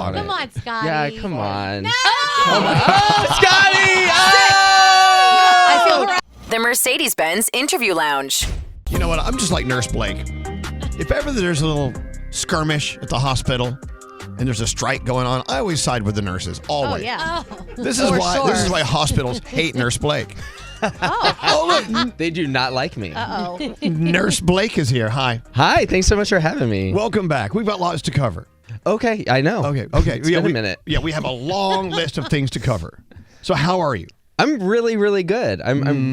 on it. Come on, Scotty. Yeah, come on. No! Oh, Scotty! I feel right. The Mercedes-Benz Interview Lounge. You know what? I'm just like Nurse Blake. If ever there's a little skirmish at the hospital and there's a strike going on, I always side with the nurses. Always. Oh, yeah. This is why hospitals hate Nurse Blake. Oh, look. They do not like me. Uh-oh. Nurse Blake is here. Hi. Hi, thanks so much for having me. Welcome back. We've got lots to cover. Okay, I know. Okay. It's been a minute. Yeah, we have a long list of things to cover. So how are you? I'm really, really good.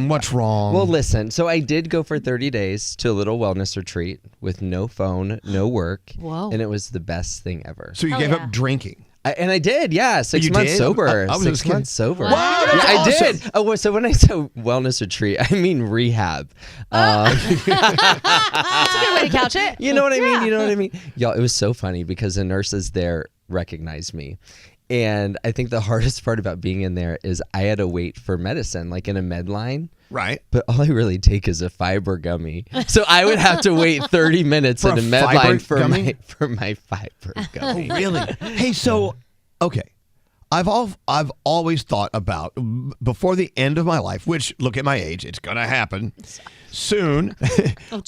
What's wrong? Well, listen. So I did go for 30 days to a little wellness retreat with no phone, no work. Whoa. And it was the best thing ever. So you gave up drinking. I did, yeah. 6 months did? sober. I was 6 kidding. months sober. Wow, Yeah, that's I awesome. did. Oh, well, so when I say wellness retreat, I mean rehab. That's a good way to couch it. You know what I mean? You know what I mean? Y'all, it was so funny because the nurses there recognized me. And I think the hardest part about being in there is I had to wait for medicine, like in a med line. Right. But all I really take is a fiber gummy. So I would have to wait 30 minutes For in a a med fiber line for gummy? my fiber gummy. Really? Hey, so, okay. I've always thought about, before the end of my life, which, look at my age, it's going to happen soon,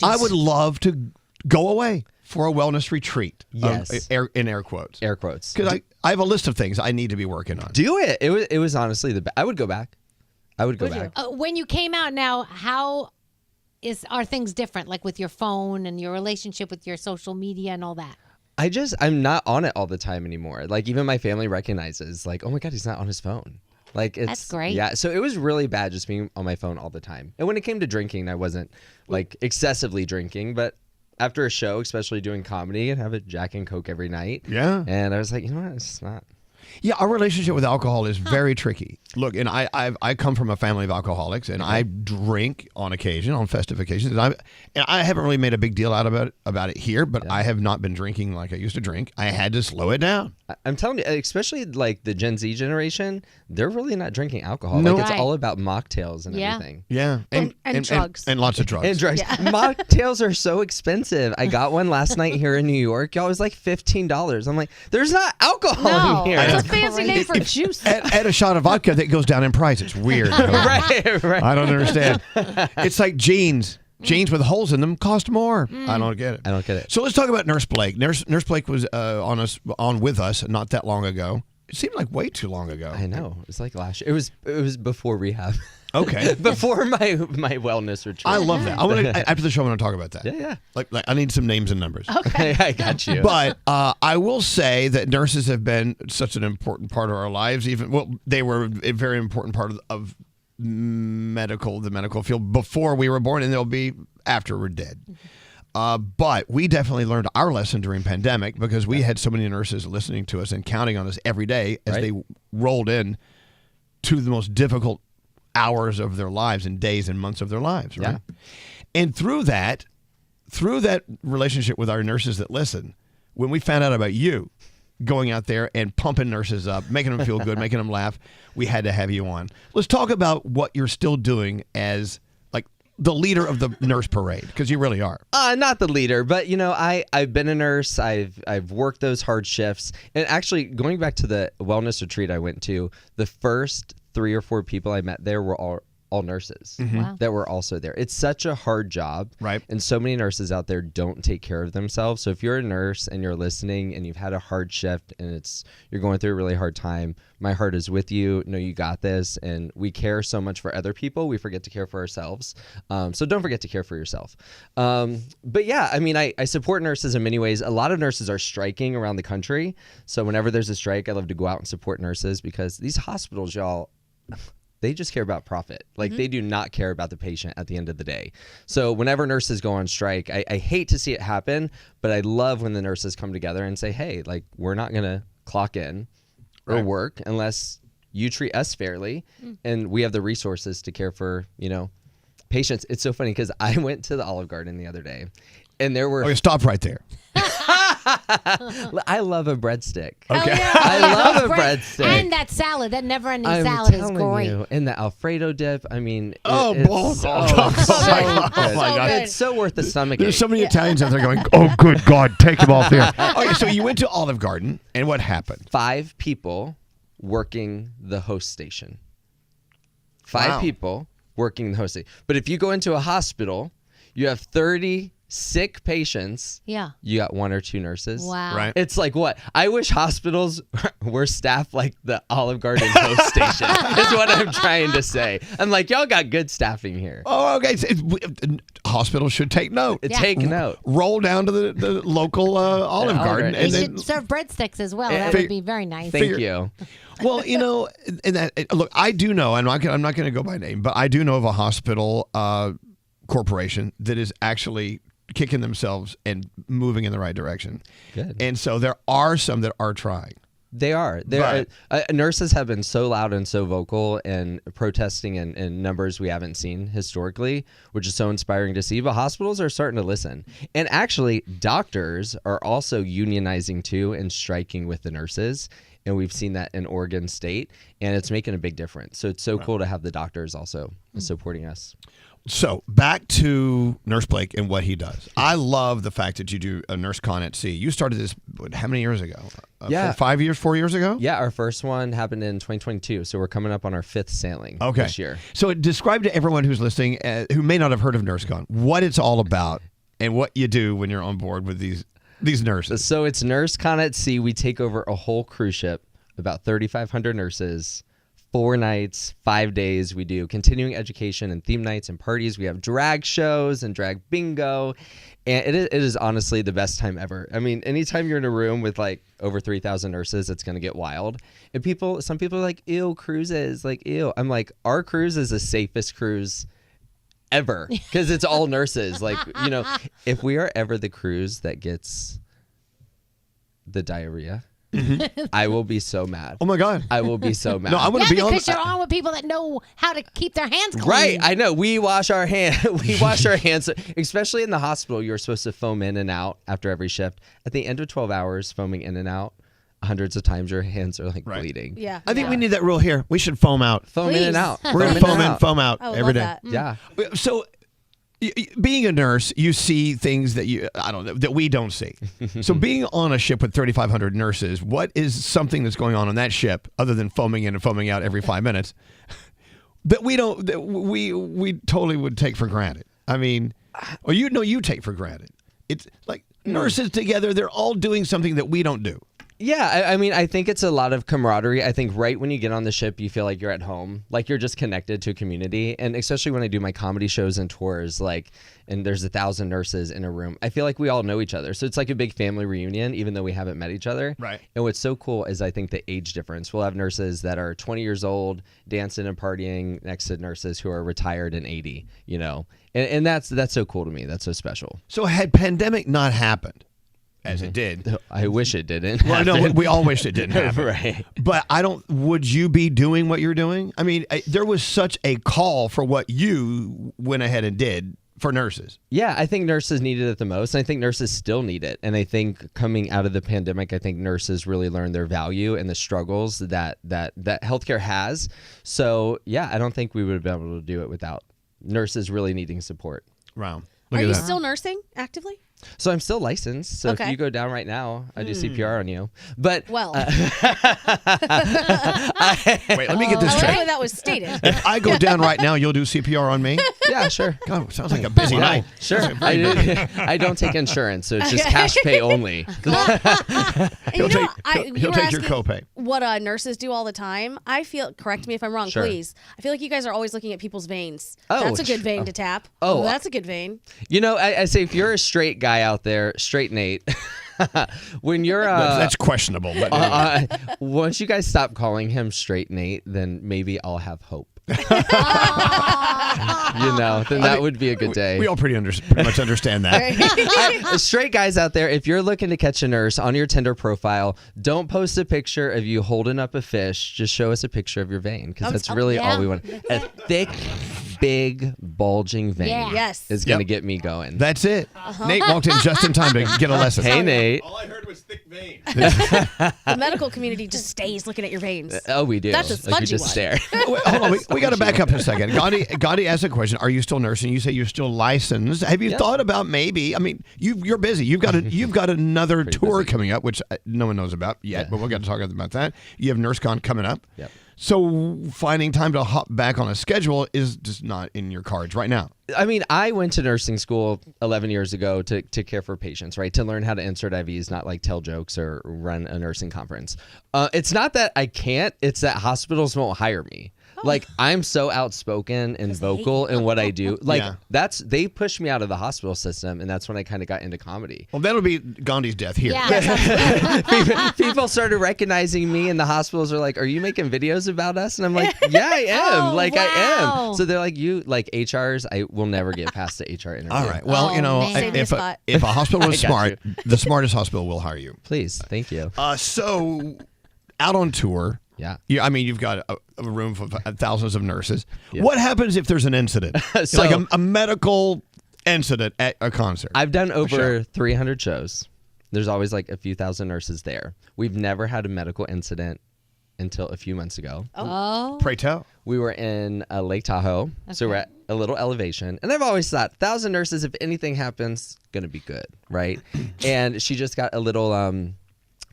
I would love to go away for a wellness retreat. Yes. In air quotes. Air quotes. Because I have a list of things I need to be working on. Do it. It was honestly the best. I would go back. I would go back. When you came out now, how are things different? Like with your phone and your relationship with your social media and all that? I'm not on it all the time anymore. Like even my family recognizes, like, oh my God, he's not on his phone. Like it's That's great. Yeah. So it was really bad just being on my phone all the time. And when it came to drinking, I wasn't like excessively drinking, but after a show, especially doing comedy, I'd have a Jack and Coke every night. Yeah. And I was like, you know what? It's just not. Yeah, our relationship with alcohol is very tricky. Look, and I come from a family of alcoholics, and I drink on occasion, on festive occasions, and I haven't really made a big deal out about it here, but I have not been drinking like I used to drink. I had to slow it down. I'm telling you, especially like the Gen Z generation, they're really not drinking alcohol. No. Like it's Right. all about mocktails and Yeah. everything. Yeah, And drugs. and lots of drugs. And drugs. Mocktails are so expensive. I got one last night here in New York. Y'all, it was like $15. I'm like, there's not alcohol in here. It's a fancy name for juice. Add a shot of vodka that goes down in price. It's weird. right. I don't understand. It's like jeans. Jeans with holes in them cost more. I don't get it. I don't get it. So let's talk about Nurse Blake. Nurse Blake was on with us not that long ago. It seemed like way too long ago. I know. It's like last year. It was before rehab. Okay. Before my wellness retreat. I love that. After the show, I want to talk about that. Yeah. Like I need some names and numbers. Okay. I got you. But I will say that nurses have been such an important part of our lives. They were a very important part of the medical field before we were born, and they'll be after we're dead. But we definitely learned our lesson during pandemic because we had so many nurses listening to us and counting on us every day as they rolled in to the most difficult hours of their lives and days and months of their lives, right? Yeah. And through that relationship with our nurses that listen, when we found out about you going out there and pumping nurses up, making them feel good, making them laugh, we had to have you on. Let's talk about what you're still doing as like the leader of the nurse parade, because you really are. Not the leader, but I've been a nurse. I've worked those hard shifts, and actually going back to the wellness retreat I went to, the first 3 or 4 people I met there were all nurses that were also there. It's such a hard job, right? And so many nurses out there don't take care of themselves. So if you're a nurse and you're listening and you've had a hard shift and you're going through a really hard time, my heart is with you. No, you got this. And we care so much for other people, we forget to care for ourselves. So don't forget to care for yourself. But yeah, I mean, I support nurses in many ways. A lot of nurses are striking around the country. So whenever there's a strike, I love to go out and support nurses because these hospitals, y'all, they just care about profit. Like they do not care about the patient at the end of the day. So whenever nurses go on strike, I hate to see it happen, but I love when the nurses come together and say, hey, like we're not going to clock in or work unless you treat us fairly and we have the resources to care for, patients. It's so funny because I went to the Olive Garden the other day and there were... Okay, stop right there. I love a breadstick. Okay. Yeah. I love a breadstick. And that salad, that never-ending I'm salad is telling great. you, and the Alfredo dip. I mean, Oh, it's balls. so, Oh, so my good. God. It's so worth the stomach. There's ache. so many Italians out there going, oh, good God, take them off there. Okay, so you went to Olive Garden, and what happened? 5 people working the host station. 5 Wow. people working the host station. But if you go into a hospital, you have 30 sick patients. Yeah. You got 1 or 2 nurses. Wow. Right. It's like what? I wish hospitals were staffed like the Olive Garden host station. Is what I'm trying to say. I'm like, y'all got good staffing here. Oh, okay. So hospitals should take note. Yeah. Take note. Roll down to the local Olive Olive Garden. Garden. They And should then, serve breadsticks as well. That Fig- would be very nice. Thank you. well, you know, and that, look, I do know, I'm not going to go by name, but I do know of a hospital corporation that is actually kicking themselves and moving in the right direction. Good. And so there are some that are trying. They are. Nurses have been so loud and so vocal and protesting in numbers we haven't seen historically, which is so inspiring to see. But hospitals are starting to listen. And actually, doctors are also unionizing too and striking with the nurses. And we've seen that in Oregon State. And it's making a big difference. So it's so cool to have the doctors also supporting us. So back to Nurse Blake and what he does. I love the fact that you do a NurseCon at sea. You started this how many years ago? 4 years ago? Yeah, our first one happened in 2022. So we're coming up on our 5th sailing this year. So describe to everyone who's listening who may not have heard of NurseCon what it's all about and what you do when you're on board with these nurses. So it's NurseCon at sea. We take over a whole cruise ship, about 3,500 nurses. 4 nights, 5 days. We do continuing education and theme nights and parties. We have drag shows and drag bingo. And it is honestly the best time ever. I mean, anytime you're in a room with like over 3,000 nurses, it's going to get wild. And some people are like, ew, cruises, like, ew. I'm like, our cruise is the safest cruise ever because it's all nurses. Like, you know, if we are ever the cruise that gets the diarrhea, I will be so mad. Oh my God. I will be so mad. No, I want to be on. because you're on with people that know how to keep their hands clean. Right, I know. We wash our hands. We wash our hands, especially in the hospital. You're supposed to foam in and out after every shift. At the end of 12 hours, foaming in and out, hundreds of times your hands are like bleeding. Yeah. I think we need that rule here. We should foam out. Foam in and out. We're going to foam in, foam out I would every love day. that. Yeah. So, being a nurse, you see things that that we don't see. So, being on a ship with 3,500 nurses, what is something that's going on that ship other than foaming in and foaming out every 5 minutes that we totally would take for granted? I mean, or you take for granted. It's like nurses together; they're all doing something that we don't do. Yeah, I mean, I think it's a lot of camaraderie. I think right when you get on the ship, you feel like you're at home, like you're just connected to a community. And especially when I do my comedy shows and tours, and there's 1,000 nurses in a room, I feel like we all know each other. So it's like a big family reunion, even though we haven't met each other. Right. And what's so cool is I think the age difference. We'll have nurses that are 20 years old dancing and partying next to nurses who are retired and 80, you know. And that's so cool to me. That's so special. So, had pandemic not happened, as it did. I wish it didn't. Well, no, we all wish it didn't happen. Right. But would you be doing what you're doing? I mean, there was such a call for what you went ahead and did for nurses. Yeah, I think nurses needed it the most. And I think nurses still need it. And I think coming out of the pandemic, I think nurses really learned their value and the struggles that healthcare has. So, yeah, I don't think we would have been able to do it without nurses really needing support. Wow. Are you still nursing actively? So I'm still licensed. So if you go down right now, I do CPR on you. But Well, Wait, let me get this I like the straight. way that was stated. If I go down right now, you'll do CPR on me? yeah, sure. God, sounds like a busy night. Sure. I don't take insurance, so it's just cash pay only. He'll take your asking copay. What nurses do all the time. I feel, correct me if I'm wrong, Sure. please. I feel like you guys are always looking at people's veins. Oh, That's a good vein to tap. Oh. That's a good vein. You know, I say if you're a straight guy out there, straight Nate, when you're That's questionable. But anyway. once you guys stop calling him straight Nate, then maybe I'll have hope. Then that would be a good day. We all pretty much understand that. Straight guys out there, if you're looking to catch a nurse on your Tinder profile, don't post a picture of you holding up a fish. Just show us a picture of your vein, because that's really all we want. A thick, big bulging vein Yeah. Yes. is going to get me going. That's it. Nate walked in just in time to get a lesson. Hey, Nate. All I heard was thick vein. The medical community just stays looking at your veins. Oh, we do. That's a Like, we spongy just one. stare. Wait, hold on, we got to back up a second. Gandhi asked a question. Are you still nursing? You say you're still licensed. Have you thought about maybe? I mean, you're busy. You've got another tour coming up, which no one knows about yet, but we've got to talk about that. You have NurseCon coming up. Yep. So finding time to hop back on a schedule is just not in your cards right now. I mean, I went to nursing school 11 years ago to care for patients, right? To learn how to insert IVs, not like tell jokes or run a nursing conference. It's not that I can't, it's that hospitals won't hire me. Like, I'm so outspoken and vocal in what I do. Like, they pushed me out of the hospital system, and that's when I kind of got into comedy. Well, that'll be Gandhi's death here. Yeah. People started recognizing me, and the hospitals are like, "Are you making videos about us?" And I'm like, "Yeah, I am. Oh, I am." So they're like, "You like HRs? I will never get past the HR interview." All right. Well, man. if a hospital is I got smart, the smartest hospital will hire you. Please, thank you. So, out on tour. Yeah. I mean, you've got a room of thousands of nurses. Yeah. What happens if there's an incident? So, like a medical incident at a concert. I've done over 300 shows. There's always like a few thousand nurses there. We've never had a medical incident until a few months ago. Oh. Pray tell. We were in Lake Tahoe, so we're at a little elevation. And I've always thought, 1,000 nurses, if anything happens, going to be good, right? And she just got a little...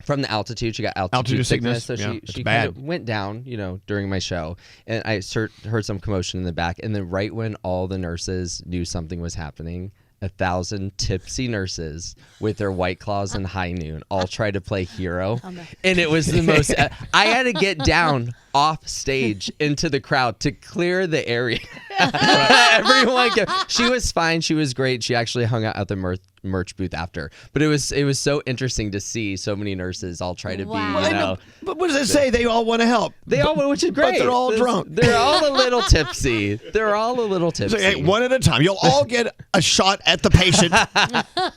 from the altitude, she got altitude sickness, so she kind of went down, during my show, and I heard some commotion in the back, and then right when all the nurses knew something was happening, 1,000 tipsy nurses with their White Claws and High Noon all tried to play hero, and it was the most. I had to get down off stage into the crowd to clear the area. Everyone, she was fine. She was great. She actually hung out at the merch booth after. But it was so interesting to see so many nurses all try to be, But what does it say? They all want to help. They all, which is great. But they're all drunk. They're all a little tipsy. So, hey, one at a time. You'll all get a shot at the patient,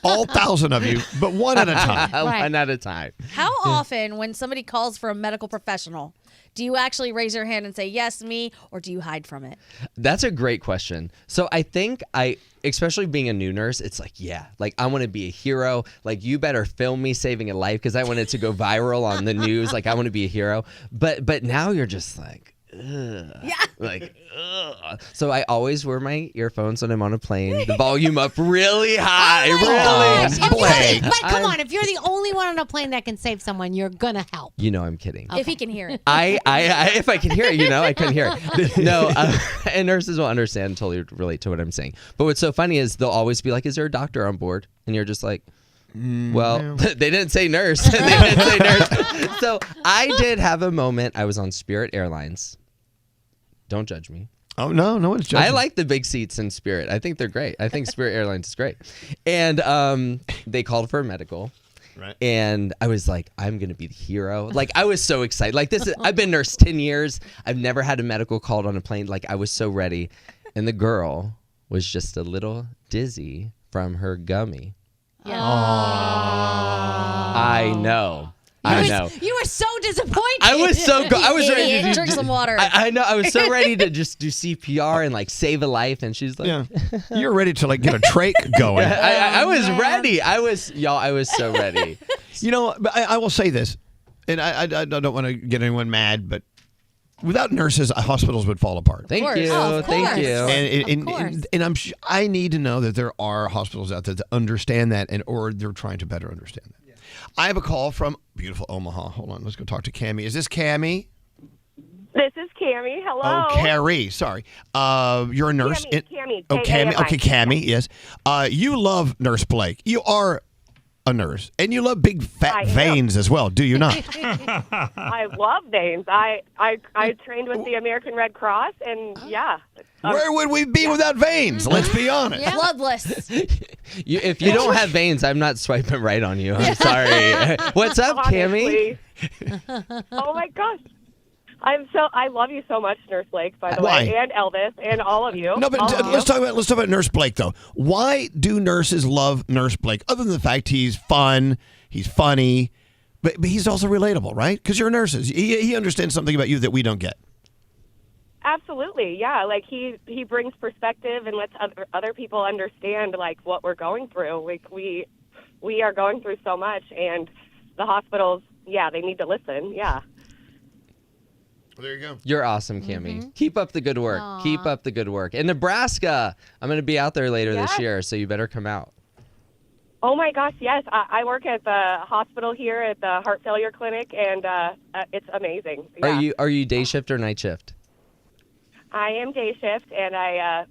all 1,000 of you, but one at a time. Right. One at a time. How often, when somebody calls for a medical professional, do you actually raise your hand and say, yes, me, or do you hide from it? That's a great question. So I think especially being a new nurse, it's like, I want to be a hero. Like, you better film me saving a life because I want it to go viral on the news. Like, I want to be a hero. But now you're just like, ugh. Yeah. Like, ugh. So I always wear my earphones when I'm on a plane. The volume up really high. But come on, if you're the only one on a plane that can save someone, you're gonna help. I'm kidding. If he can hear it. If I can hear it, I couldn't hear it. No, and nurses will understand and totally relate to what I'm saying. But what's so funny is they'll always be like, "Is there a doctor on board?" And you're just like, well, they didn't say nurse. So I did have a moment. I was on Spirit Airlines. Don't judge me. Oh, no one's judging. I like the big seats in Spirit. I think they're great. I think Spirit Airlines is great. And they called for a medical. Right. And I was like, I'm going to be the hero. Like, I was so excited. Like, I've been nurse 10 years. I've never had a medical called on a plane. Like, I was so ready. And the girl was just a little dizzy from her gummy. Yeah. I know. You were so disappointed. I was I was ready to drink some water. I know. I was so ready to just do CPR and like save a life. And she's like, you're ready to like get a trach going. I was ready. I was so ready. But I will say this, and I don't want to get anyone mad, but without nurses, hospitals would fall apart. Thank you. Oh, of Thank course. you. And I need to know that there are hospitals out there that understand that, or they're trying to better understand that. I have a call from beautiful Omaha. Hold on, let's go talk to Cammie. Is this Cammie? This is Cammie. Hello. Oh, Carrie. Sorry. You're a nurse. Cammie. Oh, Cammie. Okay, Cammie. Yes. You love Nurse Blake. You are a nurse, and you love big fat veins as well. Do you not? I love veins. I trained with the American Red Cross, and Where would we be without veins? Let's be honest. Yeah. Bloodless. If you don't have veins, I'm not swiping right on you. I'm sorry. What's up, Cammie? Oh my gosh. I love you so much, Nurse Blake, by the way, and Elvis, and all of you. No, but let's talk about Nurse Blake though. Why do nurses love Nurse Blake? Other than the fact he's fun, he's funny, but he's also relatable, right? Because you're nurses. He understands something about you that we don't get. absolutely. Yeah, like he brings perspective and lets other people understand like what we're going through. Like we are going through so much, and the hospitals, they need to listen. Yeah. Well, there you go. You're awesome, Cammie. Keep up the good work. Aww. Keep up the good work. In Nebraska, I'm going to be out there later this year, so you better come out. Oh, my gosh, yes. I work at the hospital here at the heart failure clinic, and it's amazing. Yeah. Are you day shift or night shift? I am day shift, and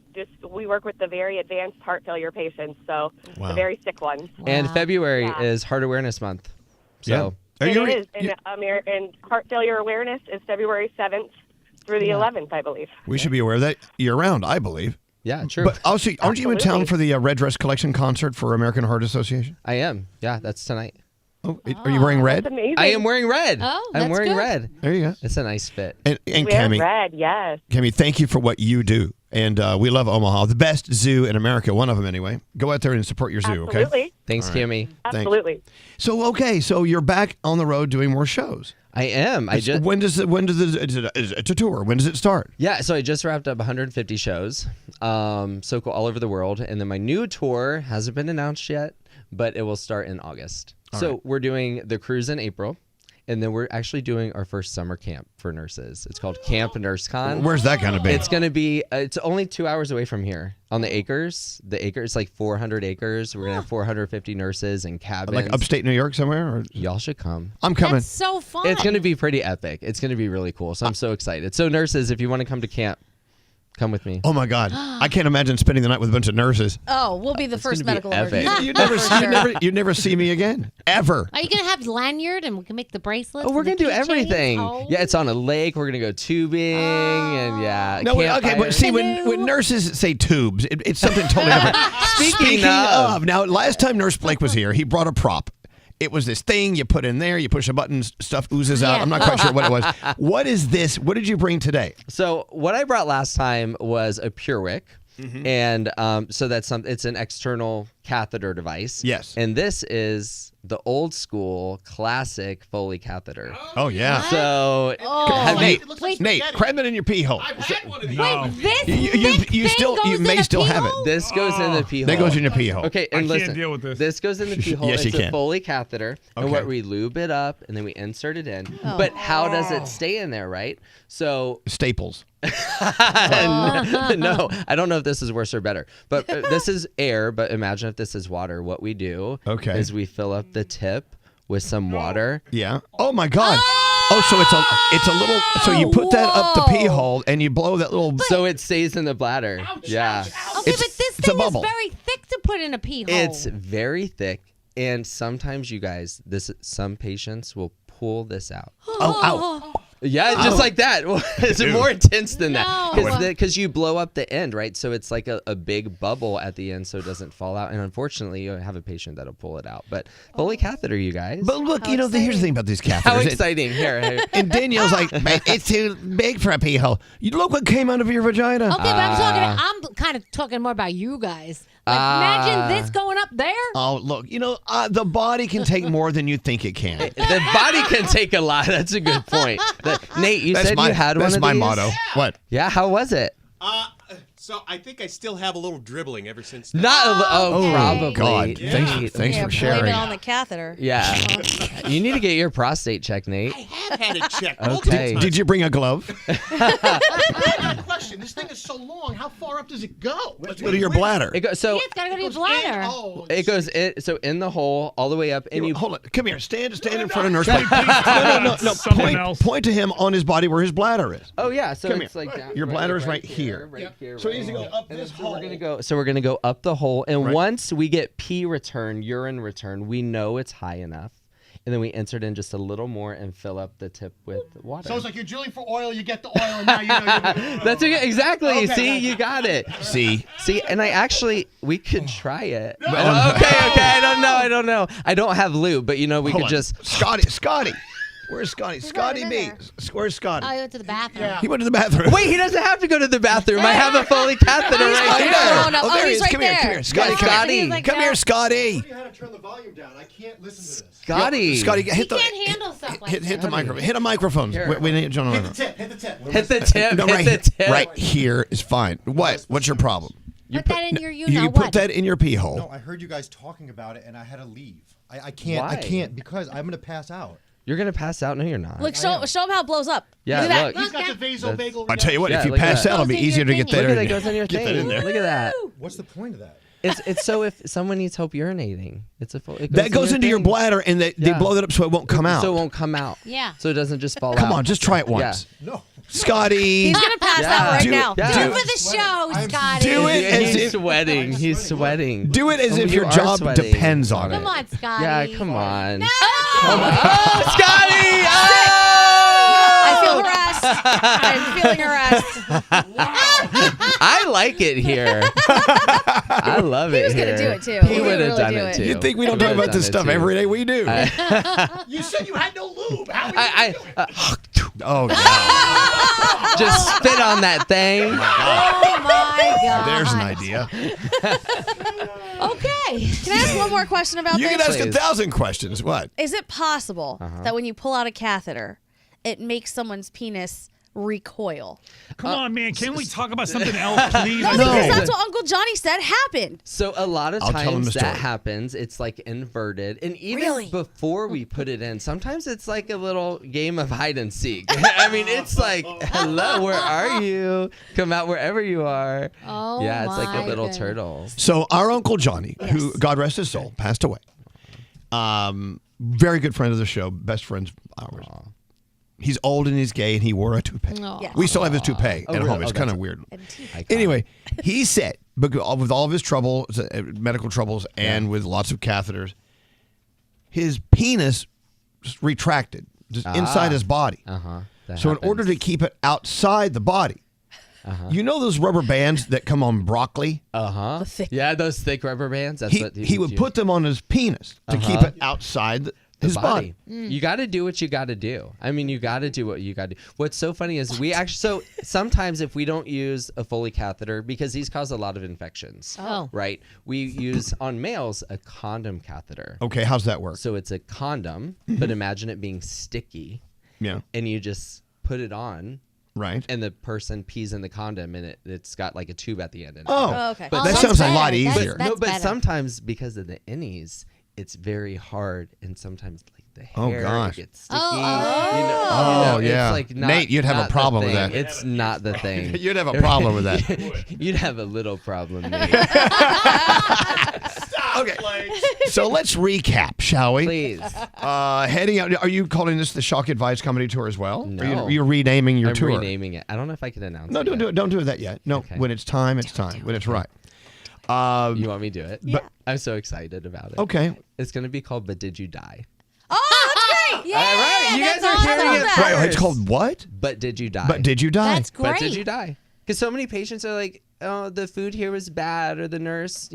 we work with the very advanced heart failure patients, so the very sick ones. Wow. And February is Heart Awareness Month. So. It is, and heart failure awareness is February 7th through the 11th, I believe. We should be aware of that year-round, I believe. Yeah, true. But also, aren't you in town for the Red Dress Collection concert for American Heart Association? I am. Yeah, that's tonight. Oh, are you wearing red? That's amazing. I am wearing red. Oh, I'm wearing good. red. There you go. It's a nice fit. And Cammie, red, yes. Cammie, thank you for what you do. And we love Omaha, the best zoo in America, one of them anyway. Go out there and support your zoo, okay? Absolutely. Thanks, Cammie. Absolutely. Thanks. So you're back on the road doing more shows. I am. When does it's a tour? When does it start? Yeah, so I just wrapped up 150 shows, so cool, all over the world. And then my new tour hasn't been announced yet, but it will start in August. We're doing the cruise in April. And then we're actually doing our first summer camp for nurses. It's called Camp NurseCon. Where's that going to be? It's going to be, it's only 2 hours away from here on the acres. The acres, like 400 acres. We're going to have 450 nurses and cabins. Like upstate New York somewhere? Or? Y'all should come. I'm coming. That's so fun. It's going to be pretty epic. It's going to be really cool. So I'm so excited. So nurses, if you want to come to camp, come with me. Oh, my God. I can't imagine spending the night with a bunch of nurses. Oh, we'll be the first medical emergency. You'd never see me again. Ever. Are you going to have lanyard and we can make the bracelets? Oh, we're going to do everything. Oh. Yeah, it's on a lake. We're going to go tubing and No, but see, when nurses say tubes, it's something totally different. Speaking of, now, last time Nurse Blake was here, he brought a prop. It was this thing you put in there, you push a button, stuff oozes out. I'm not quite sure what it was. What is this? What did you bring today? So what I brought last time was a PureWick. And so it's an external catheter device. Yes. And this is the old school classic Foley catheter. Oh, yeah. So Nate, cram it in your pee hole. I've had one of these. Wait, you may still have it. This goes in the pee hole. That goes in your pee hole. Okay, and I listen. can't deal with this. This goes in the pee hole. Yes, you it's can. a Foley catheter. And Okay. what we lube it up and then we insert it in. But how does it stay in there, right? So Staples. no, I don't know if this is worse or better. But this is air, but imagine if this is water. What we do is we fill up the tip with some water. Yeah. Oh, my God. Oh, so it's a little. So you put that up the pee hole and you blow that little. So it stays in the bladder. Yeah. Okay, but this thing is very thick to put in a pee hole. It's very thick, and sometimes you guys, some patients will pull this out. Oh. Yeah, just like that. It's more intense than that because you blow up the end, right? So it's like a big bubble at the end, so it doesn't fall out. And unfortunately, you have a patient that'll pull it out. But Foley catheter, you guys. But look, here's the thing about these catheters. How exciting! Here. And Danielle's like, man, it's too big for a pee hole. You look what came out of your vagina. Okay, but I'm kind of talking more about you guys. Like, imagine this going up there. Oh, look, the body can take more than you think it can. The body can take a lot. That's a good point. Nate, you said you had one of these? That's my motto. Yeah. What? Yeah, how was it? So I think I still have a little dribbling ever since. Probably. God, Yeah. thanks for sharing. Blame it on the catheter. Yeah. You need to get your prostate checked, Nate. I have had it checked. Okay. Did you bring a glove? Question. This thing is so long. How far up does it go? Let's go to your bladder. It goes, so It's got to go to your bladder. it goes so in the hole all the way up, and you Hold on. Come here. Stand in front of Nurse Blake. No. Point to him on his body where his bladder is. Oh yeah, so Come it's here. like down. Your bladder is right here. Right here. So right he needs to go here. up And this then hole. we're gonna go up the hole, and once we get pee return, urine return, we know it's high enough, and then we insert in just a little more and fill up the tip with water. So it's like you're drilling for oil. You get the oil, and now you know. That's exactly. Okay. See, you got it. See, and we could try it. No. Okay. I don't know. I don't have lube, but we could Hold just. on. Scotty. Where's Scotty? Scotty been B. there. Where's Scotty? I went to the bathroom. Yeah. He went to the bathroom. Wait, he doesn't have to go to the bathroom. I have a Foley catheter right I here. know. no. Oh, there he he's is. right Come here. Come there. here. Scotty, Yeah, come Scotty. here. He's like Come here, that. Scotty. You how to turn the volume down. I can't listen to this. Scotty. Scotty, He hit the can't handle stuff like hit the that. microphone. Hit a microphone. Here. We need John. Hit the tip. Hit the tip. Hit the tip. No, hit right, the here, tip. right here is fine. What? What's your problem? Put that in your You what? put that in your pee hole. No, I heard you guys talking about it, and I had to leave. I can't. Why? I can't because I'm gonna pass out. You're going to pass out? No, you're not. Look, show him how it blows up. Yeah, Look at that. look. He's got the vasobagel. I tell you what, Yeah, if you look at pass that. out, it'll be Goes in easier your to get thingy. that. Look at that. in Goes in your Get that thing. in there. Look at that. What's the point of that? It's so if someone needs help urinating, it's a full. That goes into your thing. bladder, and they Yeah. blow that up so it won't come out. So it won't come out. Yeah. So it doesn't just fall out. Come on, just try it once. No. Scotty. He's gonna pass Yeah. out right Do- now. Yeah. Do Do- it for the show, I'm- Scotty. Do it as He's if- sweating. He's sweating. Do it as Oh, if you your are job sweating. depends on it. Come on, Scotty. Yeah, come on. No! Oh, Scotty! I feel harassed. I'm feeling harassed. I like it here. I love it was here. gonna do it, too. He He would would have really done do it it. too. You think we don't He talk would've about this done stuff it, too. every day? We do. You said you had no lube. How are you I doing it? Oh, no. just spit on that thing. Oh my God. There's an idea. Okay. Can I ask one more question about You this? can ask Please. 1,000 questions. What? Is it possible Uh-huh. that when you pull out a catheter, it makes someone's penis recoil? Come on, man. Can we talk about something else, please? No, I because know. that's what Uncle Johnny said happened. So a lot of I'll tell him times the that story. happens. It's like inverted, and even Really? before we put it in, sometimes it's like a little game of hide and seek. I mean, it's like, hello, where are you? Come out wherever you are. Oh, yeah, it's like my a little goodness. turtle. So our Uncle Johnny, who, God rest his soul, passed away. Very good friend of the show, best friends of ours. He's old and he's gay and he wore a toupee. Aw. Yes. We still have his toupee Oh, at really? home. It's Oh, kind of that's- weird. Iconic. Anyway, he said, with all of his troubles, medical troubles, and with lots of catheters, his penis just retracted just inside his body. Uh-huh. That So in order to happens. keep it outside the body, you know those rubber bands that come on broccoli? Uh-huh. Yeah, those thick rubber bands. That's He, what he would use. put them on his penis to keep it outside his body. You got to do what you got to do. I mean, you got to do what you got to do. What's so funny is we actually, so sometimes if we don't use a Foley catheter, because these cause a lot of infections, Oh. right? We use on males a condom catheter. Okay, how's that work? So it's a condom, but imagine it being sticky, Yeah, and you just put it on, right. and the person pees in the condom, and it's got like a tube at the end. And Oh, okay. But Oh, that that's sounds a better. lot That's- easier. that's no, but better. sometimes because of the innies, it's very hard, and sometimes like the Oh, hair gosh. gets sticky. Oh, Oh, it's yeah. like not, Nate, you'd have a not the problem with thing. that. It's not the thing. You'd have a problem with that. You'd have a little problem, Nate. Okay, so let's recap, shall we? Please. Heading out. Are you calling this the Shock Advice Comedy Tour as well? No. Are you renaming your I'm tour? renaming it. I don't know if I can announce No, it. don't do yet. it. Don't do that yet. No, Okay. when it's time, it's time. When it's right. You want me to do it? But- I'm so excited about it. Okay. It's going to be called But Did You Die? Oh, that's great. Yeah, All right, you that's guys are awesome. hearing it that. Right. It's first. called what? But Did You Die? But did you die? That's great. But did you die? Because so many patients are like, oh, the food here was bad, or the nurse,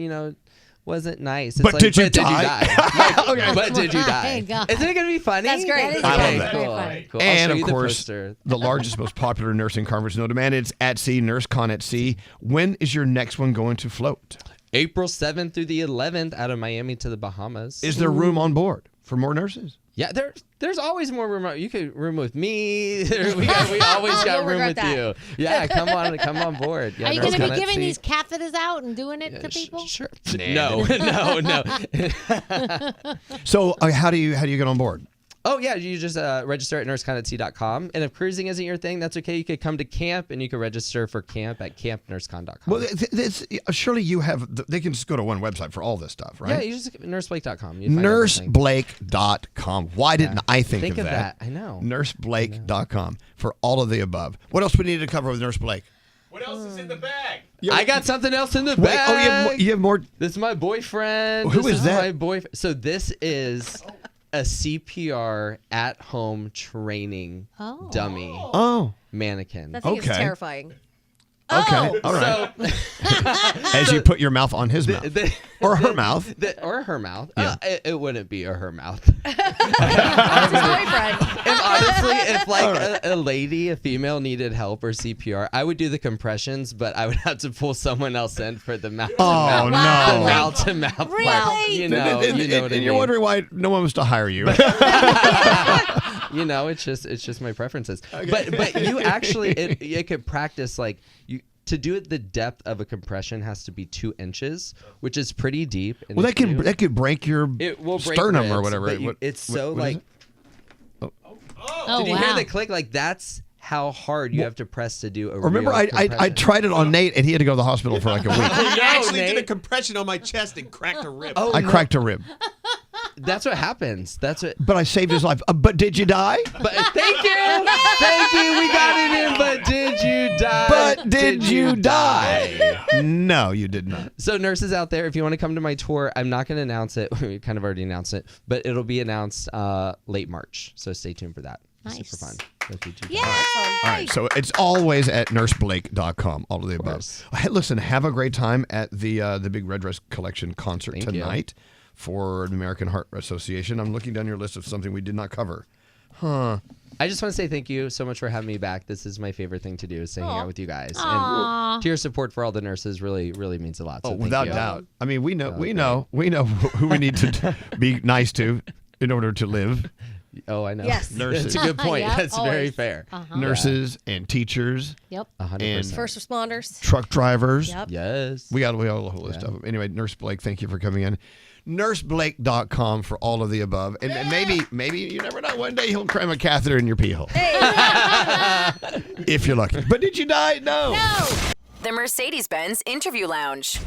wasn't nice. It's But like, did you Did you die? die? Okay. But did you My die? God. Isn't it going to be funny? That's great. That is I love Okay, that. Cool. Very funny. Cool. I'll And show of you the course, poster. the largest, most popular nursing conference known to man. It's at sea, NurseCon at sea. When is your next one going to float? April 7th through the 11th, out of Miami to the Bahamas. Is there room on board for more nurses? Yeah, there's always more room. You could room with me. we always got You'll room regret with that. you. Yeah, come on board. Yeah, Are you going to NurseCon be at giving sea. these catheters out and doing it to people? Sure. No. So how do you get on board? Oh, yeah, you just register at nurseconatsea.com. And if cruising isn't your thing, that's okay. You could come to camp, and you can register for camp at campnursecon.com. Well, surely you have. They can just go to one website for all this stuff, right? Yeah, you just nurseblake.com. You'd find everything. NurseBlake.com. Why didn't I think of that? I know. NurseBlake.com for all of the above. What else we need to cover with Nurse Blake? What else is in the bag? I got something else in the Wait, bag. you have more. This is my boyfriend. Who This is that? My boyfriend. So this is a CPR at-home training dummy Oh, mannequin. That thing is Okay. terrifying. Okay, all right. As you put your mouth on his mouth. Or her mouth. Or her mouth. Yeah. It wouldn't be a her mouth. That's his boyfriend. If like a lady, a female needed help or CPR, I would do the compressions, but I would have to pull someone else in for the mouth to mouth. no. The mouth to mouth part. Really? You know what I And mean. you're wondering why no one was to hire you. You know, it's just my preferences. But you actually it could practice like you. To do it, the depth of a compression has to be 2 inches, which is pretty deep. And Well, that could break your it will break sternum ribs, or whatever. but it's so what is like. it? Oh, Did you wow. hear the click? Like that's how hard you have to press to do a. Remember, real I compression. tried it on Nate, and he had to go to the hospital for like a week. I actually did a Nate. compression on my chest and cracked a rib. Oh, I no. cracked a rib, That's what happens. That's what. but I saved his life. But did you die? But thank you. We got it in. But did you die? But did you die? No, you did not. So nurses out there, if you want to come to my tour, I'm not going to announce it. We kind of already announced it, but it'll be announced late March. So stay tuned for that. Nice. Super fun. So did you die? Awesome. All right, so it's always at nurseblake.com, all of the above. course. Hey, listen, have a great time at the Big Red Dress Collection concert Thank you. tonight for the American Heart Association. I'm looking down your list of something we did not cover. Huh. I just want to say thank you so much for having me back. This is my favorite thing to do, is to hang out with you guys. Aw. And to your support for all the nurses really, really means a lot. So Oh, thank without you. doubt. I mean, we know who we need to be nice to in order to live. Oh, I know. Yes. That's a good point. Yep, That's very always. fair. Nurses and teachers, Yep. 100%. First responders. truck drivers. Yep. Yes. We got a whole list of them. Anyway, Nurse Blake, thank you for coming in. NurseBlake.com for all of the above. And maybe, you never know, one day he'll cram a catheter in your pee hole. If you're lucky. But did you die? No. The Mercedes-Benz Interview Lounge.